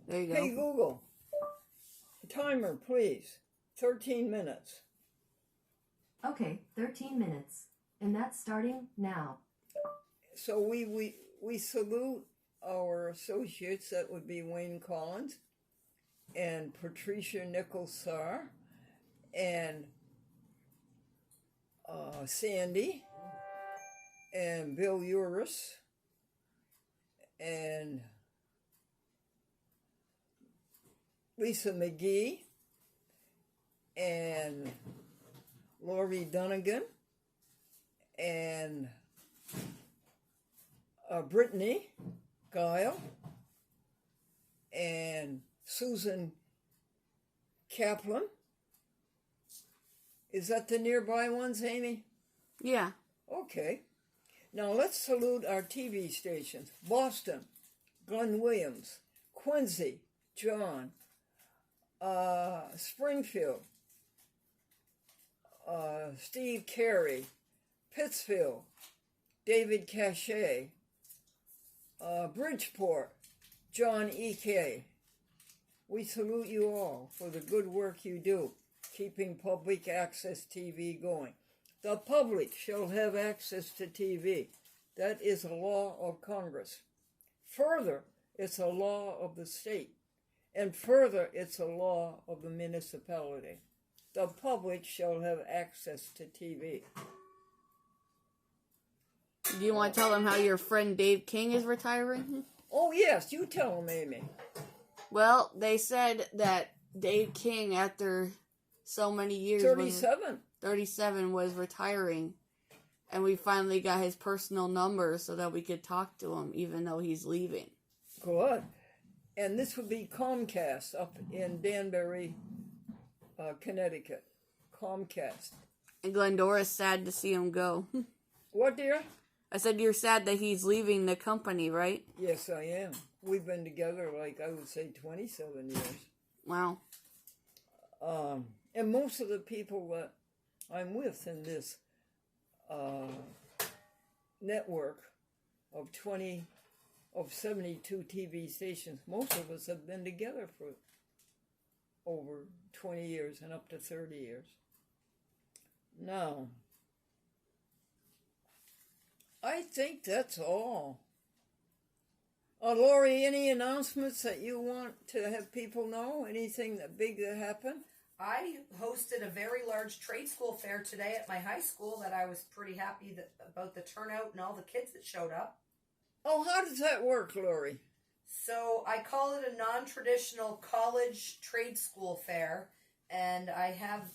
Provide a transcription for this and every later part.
There you go. Hey, Google. Timer, please. 13 minutes. Okay, 13 minutes. And that's starting now. So we salute our associates. That would be Wayne Collins and Patricia Nichols-Sarr and Sandy and Bill Uris and Lisa McGee and Laurie Dunnigan and Brittany Guile and Susan Kaplan. Is that the nearby ones, Amy? Yeah. Okay. Now let's salute our TV stations. Boston, Glenn Williams, Quincy, John, Springfield, Steve Carey, Pittsfield, David Cachet, Bridgeport, John E.K. We salute you all for the good work you do, keeping public access TV going. The public shall have access to TV. That is a law of Congress. Further, it's a law of the state. And further, it's a law of the municipality. The public shall have access to TV. Do you want to tell them how your friend Dave King is retiring? Oh, yes, you tell them, Amy. Well, they said that Dave King, after so many years... 37 was retiring. And we finally got his personal number so that we could talk to him, even though he's leaving. Good. And this would be Comcast up in Danbury, Connecticut. Comcast. And Glendora's sad to see him go. What, dear? I said you're sad that he's leaving the company, right? Yes, I am. We've been together, like, I would say 27 years. Wow. And most of the people that I'm with in this network of 72 TV stations, most of us have been together for over 20 years and up to 30 years. Now, I think that's all. Lori, any announcements that you want to have people know? Anything that big that happened? I hosted a very large trade school fair today at my high school that I was pretty happy about the turnout and all the kids that showed up. Oh, how does that work, Lori? So I call it a non-traditional college trade school fair, and I have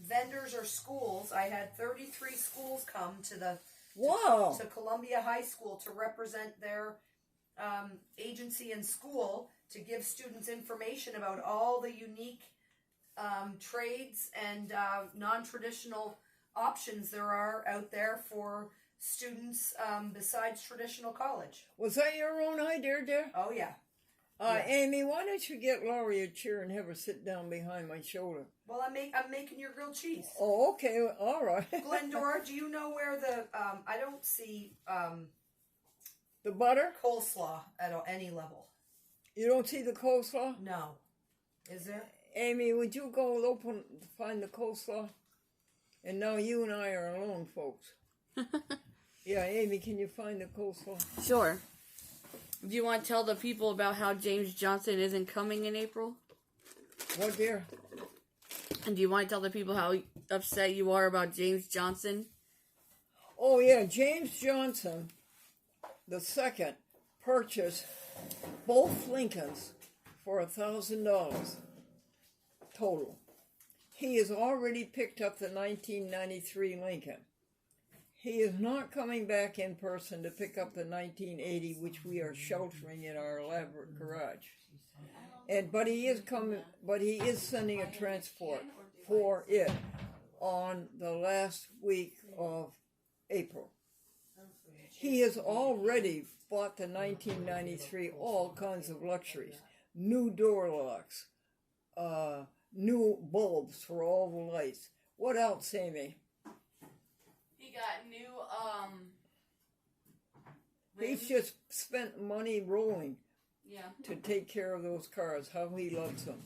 vendors or schools. I had 33 schools come to to Columbia High School to represent their agency and school to give students information about all the unique trades and non-traditional options there are out there for students besides traditional college. Was that your own idea, dear? Oh, yeah. Yes. Amy, why don't you get Laurie a chair and have her sit down behind my shoulder? Well, I'm making your grilled cheese. Oh, okay. All right. Glendora, do you know where the, I don't see... the butter? Coleslaw at any level. You don't see the coleslaw? No. Is there? Amy, would you go find the coleslaw? And now you and I are alone, folks. Yeah, Amy, can you find the coleslaw? Sure. Do you want to tell the people about how James Johnson isn't coming in April? What, dear? And do you want to tell the people how upset you are about James Johnson? Oh, yeah, James Johnson II purchased both Lincolns for $1,000 total. He has already picked up the 1993 Lincoln. He is not coming back in person to pick up the 1980, which we are sheltering in our elaborate garage. But he is sending a transport for it on the last week of April. He has already bought the 1993 all kinds of luxuries. New door locks, new bulbs for all the lights. What else, Amy? He got new, He's just spent money rolling. to take care of those cars. How he loves them.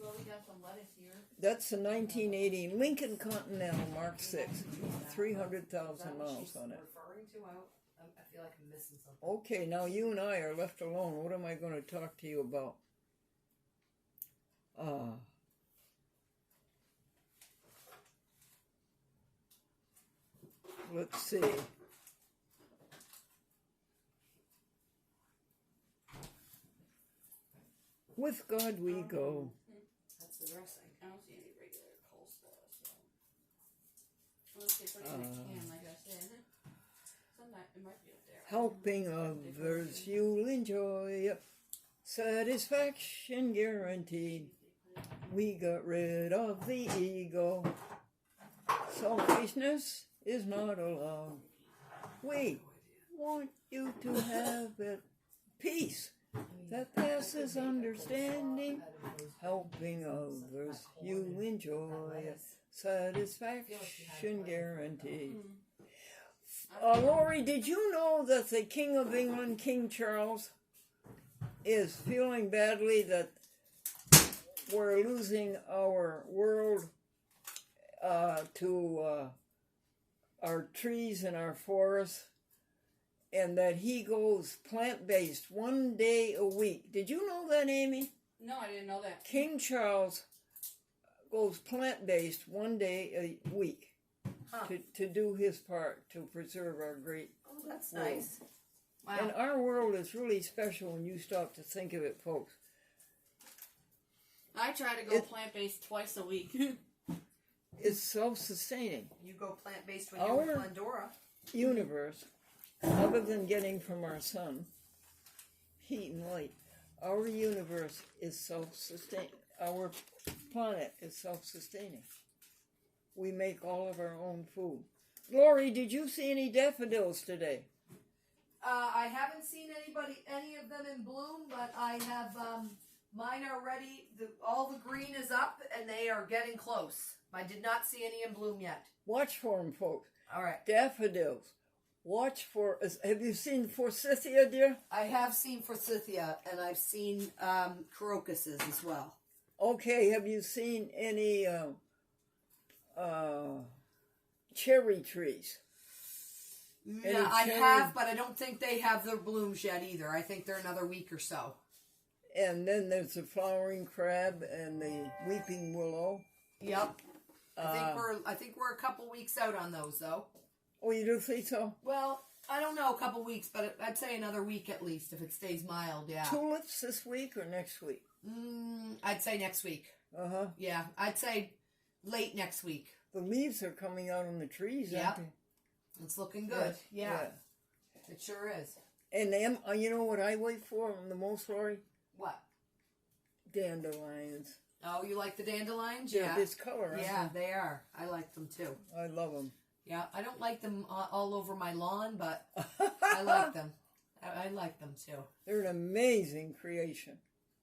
Well, we got some lettuce here. That's a 1980 Lincoln Continental Mark 6, 300,000 miles on it. Referring to? I feel like I'm missing something. Okay, now you and I are left alone. What am I going to talk to you about? Let's see. With God we go. That's the dressing. I don't see any regular coleslaw, so. Unless they put it in a can, like I said. Sometimes it might be up there. Helping others you'll enjoy. Satisfaction guaranteed. We got rid of the ego. Selfishness is not allowed. We want you to have it. Peace that passes understanding. Helping others you enjoy. Satisfaction guaranteed. Lori, did you know that the King of England, King Charles, is feeling badly that we're losing our world to our trees and our forests, and that he goes plant-based 1 day a week? Did you know that, Amy? No, I didn't know that. King Charles goes plant-based 1 day a week to do his part to preserve our great Oh, that's world. nice. Wow. And our world is really special when you stop to think of it, folks. I try to go plant-based twice a week. It's self-sustaining. You go plant-based when you're with Glendora. Universe, other than getting from our sun heat and light, our universe is self-sustaining. Our planet is self-sustaining. We make all of our own food. Lori, did you see any daffodils today? I haven't seen any of them in bloom, but I have, mine are ready. All the green is up, and they are getting close. I did not see any in bloom yet. Watch for them, folks. All right. Daffodils. Watch for... Have you seen forsythia, dear? I have seen forsythia, and I've seen crocuses as well. Okay, have you seen any cherry trees? Yeah, I have, but I don't think they have their blooms yet either. I think they're another week or so. And then there's the flowering crab and the weeping willow. Yep. I think we're a couple weeks out on those, though. Oh, you do think so? Well, I don't know, a couple weeks, but I'd say another week at least if it stays mild. Yeah. Tulips this week or next week? I'd say next week. Yeah, I'd say late next week. The leaves are coming out on the trees, Yeah. aren't they? It's looking good. Yeah. It sure is. And you know what I wait for the most, Lori? What? Dandelions. Oh, you like the dandelions? They're this color, aren't Yeah, they are. I like them too. I love them. Yeah, I don't like them all over my lawn, but I like them. I like them too. They're an amazing creation.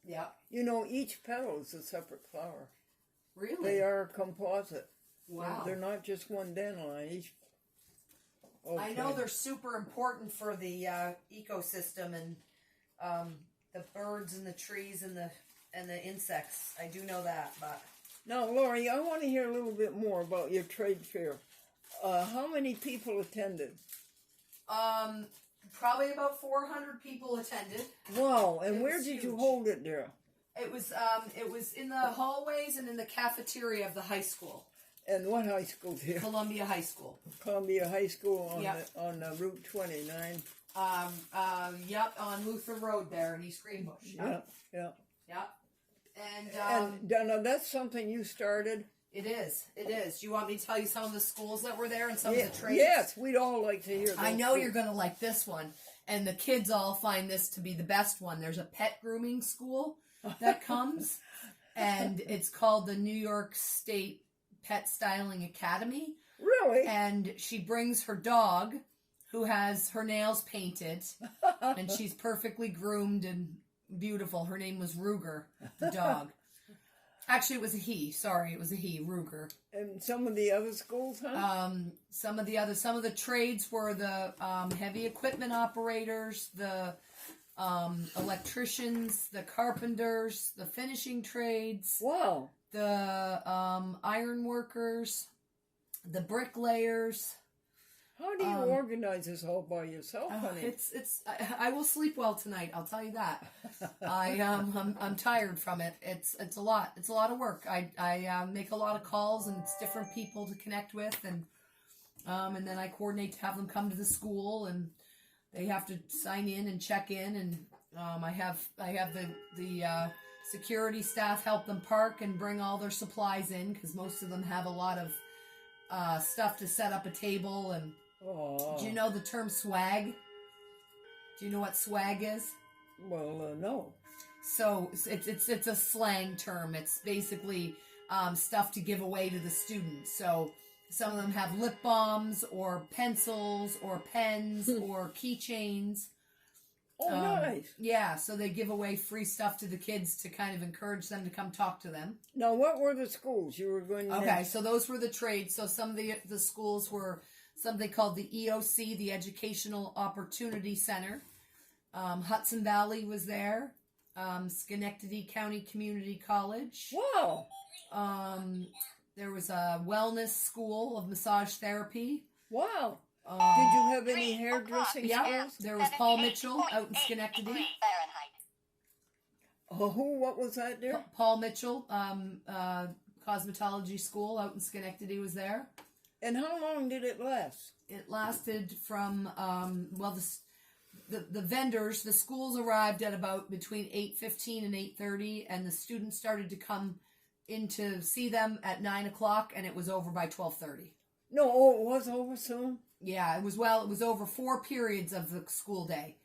Yeah. You know, each petal is a separate flower. Really? They are a composite. Wow. They're not just one dandelion. Each. Okay. I know they're super important for the ecosystem and the birds and the trees and the insects. I do know that, but Now, Lori, I want to hear a little bit more about your trade fair. How many people attended? probably about 400 people attended. Wow! And It where was did you huge. hold it there? It was in the hallways and in the cafeteria of the high school, And what high school there? Columbia High School. Columbia High School on Yep. on Route 29. Yep, on Luther Road there in East Greenbush. Yeah, yeah. Yep. And Now that's something you started. it is. You want me to tell you some of the schools that were there and some of the trades? Yes, we'd all like to hear. I those know too. you're going to like this one. And the kids all find this to be the best one. There's a pet grooming school that comes, and it's called the New York State Pet Styling Academy. Really? And she brings her dog, who has her nails painted, and she's perfectly groomed and beautiful. Her name was Ruger, the dog. Actually, it was a he. Sorry, it was a he, Ruger. And some of the other schools, huh? Some of the trades were the heavy equipment operators, the electricians, the carpenters, the finishing trades. Wow. The iron workers, the bricklayers. How do you organize this all by yourself, honey? I will sleep well tonight. I'll tell you that. I'm tired from it. It's a lot. It's a lot of work. I make a lot of calls, and it's different people to connect with, and then I coordinate to have them come to the school, and they have to sign in and check in, and I have the security staff help them park and bring all their supplies in, because most of them have a lot of stuff to set up a table. And do you know the term swag? Do you know what swag is? Well, no. So it's a slang term. It's basically stuff to give away to the students. So some of them have lip balms or pencils or pens or keychains. Oh, nice. Yeah, so they give away free stuff to the kids to kind of encourage them to come talk to them. Now, what were the schools you were going to Okay, so those were the trades. So some of the schools were something called the EOC, the Educational Opportunity Center. Hudson Valley was there. Schenectady County Community College. Wow. There was a wellness school of massage therapy. Wow. Did you have any hairdressing schools? There was Paul Mitchell out in Schenectady. Oh, what was that there? Paul Mitchell, cosmetology school out in Schenectady was there. And how long did it last? It lasted from, the vendors, the schools arrived at about between 8:15 and 8:30, and the students started to come in to see them at 9 o'clock, and it was over by 12:30. No, it was over soon? Yeah, it was over 4 periods of the school day.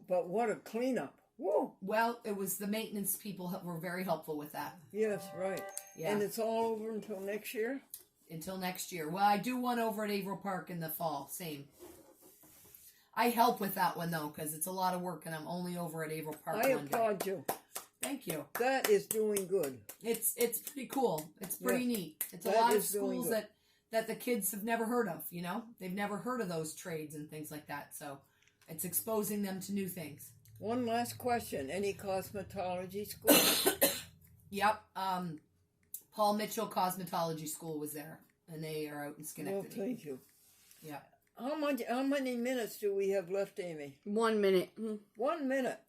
But what a cleanup. Whoa. Well, it was the maintenance people were very helpful with that. Yes, right. Yeah. And it's all over until next year? Until next year. Well, I do one over at Averill Park in the fall. Same. I help with that one, though, because it's a lot of work, and I'm only over at Averill Park I applaud you. Thank you. That is doing good. It's pretty cool. It's pretty neat. It's a lot of schools that the kids have never heard of, you know? They've never heard of those trades and things like that, so it's exposing them to new things. One last question. Any cosmetology school? Yep. Paul Mitchell Cosmetology School was there, and they are out in Schenectady. Well, thank you. Yeah. How many minutes do we have left, Amy? 1 minute. 1 minute.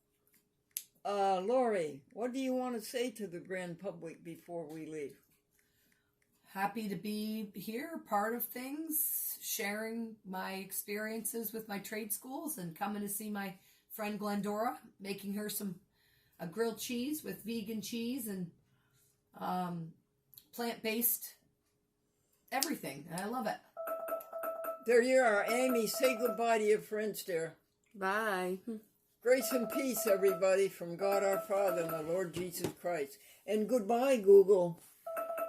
Lori, what do you want to say to the grand public before we leave? Happy to be here, part of things, sharing my experiences with my trade schools, and coming to see my friend Glendora, making her a grilled cheese with vegan cheese and plant-based everything. And I love it. There you are, Amy. Say goodbye to your friends there. Bye. Grace and peace, everybody, from God our Father and the Lord Jesus Christ. And goodbye, Google.